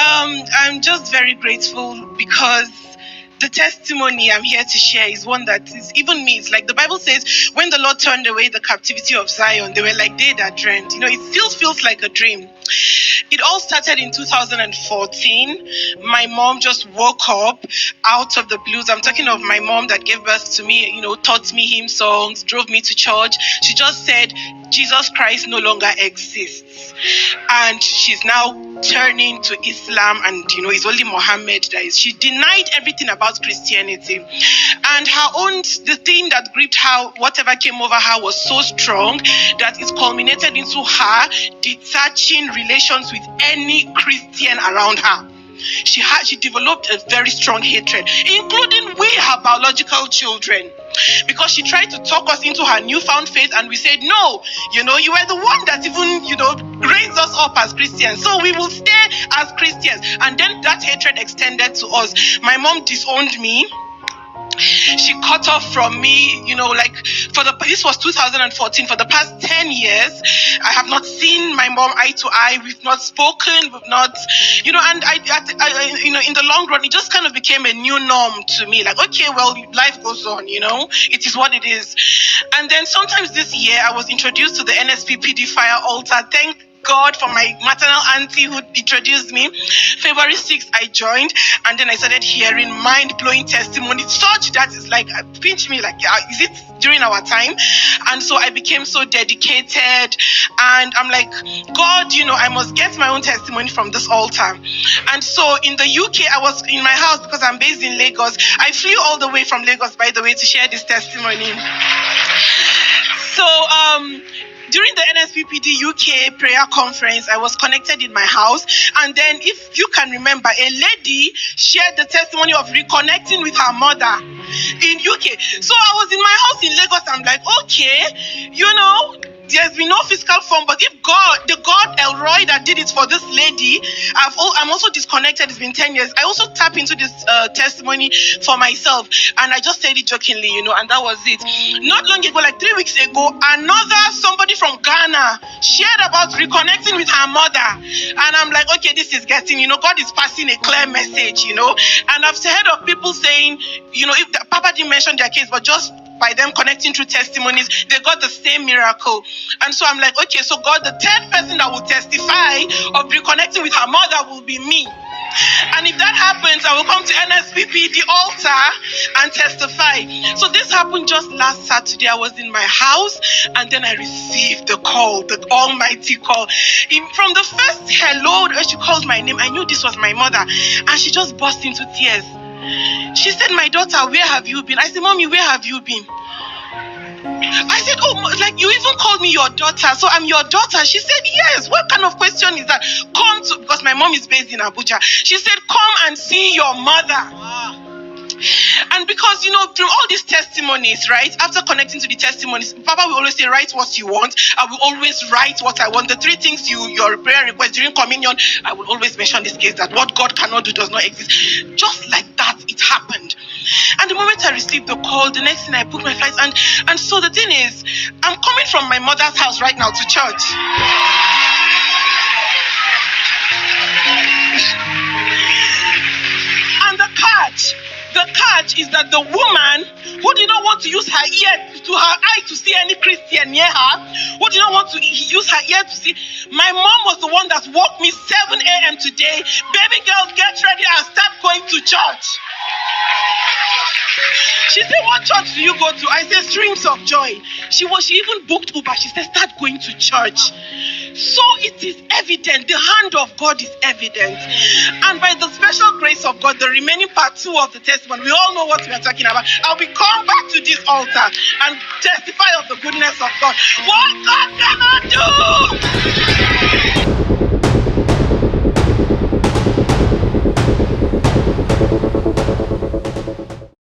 I'm just very grateful because the testimony I'm here to share is one that is even me. It's like the Bible says, when the Lord turned away the captivity of Zion, they were like they that dreamt. It still feels like a dream. It all started in 2014. My mom just woke up out of the blues. I'm talking of my mom that gave birth to me, taught me hymn songs, drove me to church. She just said, Jesus Christ no longer exists. And she's now turning to Islam, and it's only Muhammad that is. She denied everything about Christianity. And the thing that gripped her, whatever came over her, was so strong that it culminated into her detaching relations with any Christian around her. She developed a very strong hatred, including we, her biological children, because she tried to talk us into her newfound faith, and we said, no, you were the one that even, raised us up as Christians, so we will stay as Christians. And then that hatred extended to us. My mom disowned me. She cut off from me, this was 2014. For the past 10 years, I have not seen my mom eye to eye. We've not spoken. We've not, and in the long run, it just kind of became a new norm to me. Like, okay, well, life goes on, it is what it is. And then sometimes this year, I was introduced to the NSPPD fire altar. Thank God for my maternal auntie who introduced me. February 6th, I joined, and then I started hearing mind-blowing testimonies, such that it's like, pinch me, like, is it during our time? And so I became so dedicated, and I'm like, God, I must get my own testimony from this altar. And so in the UK, I was in my house because I'm based in Lagos. I flew all the way from Lagos, by the way, to share this testimony. So, during the NSPPD UK prayer conference, I was connected in my house. And then, if you can remember, a lady shared the testimony of reconnecting with her mother in UK. So I was in my house in Lagos. I'm like, okay, there's been no physical form, but if the God Elroy that did it for this lady, I'm also disconnected. It's been 10 years. I also tap into this testimony for myself, and I just said it jokingly, and that was it. Not long ago, like 3 weeks ago, somebody from Ghana shared about reconnecting with her mother, and I'm like, okay, this is getting, God is passing a clear message, and I've heard of people saying, if Papa didn't mention their case, but just by them connecting through testimonies, they got the same miracle. And so I'm like, okay, so God, the third person that will testify of reconnecting with her mother will be me. And if that happens, I will come to NSPP, the altar, and testify. So this happened just last Saturday. I was in my house, and then I received the call, the almighty call. From the first hello, she called my name, I knew this was my mother. And she just burst into tears. She said, my daughter, where have you been? I said, Mommy, where have you been? I said, oh, like you even called me your daughter, so I'm your daughter. She said, yes. What kind of question is that? Because my mom is based in Abuja. She said, come and see your mother. And because, through all these testimonies, right, after connecting to the testimonies, Papa will always say, write what you want. I will always write what I want. The three things your prayer request during communion, I will always mention this case that what God cannot do does not exist. Just like that, it happened. And the moment I received the call, the next thing I booked my flights. And so the thing is, I'm coming from my mother's house right now to church. And the catch is that the woman who did not want to use her eye to see any Christian near her, who did not want to use her ear to see, my mom was the one that woke me 7 a.m. today. Baby girl, get ready and start going to church. She said, what church do you go to? I said, Streams of Joy. She even booked Uber. She said, start going to church. So it is evident. The hand of God is evident. And by the special grace of God, the remaining part 2 of the testimony, we all know what we are talking about. I will come back to this altar and testify of the goodness of God. What God cannot do!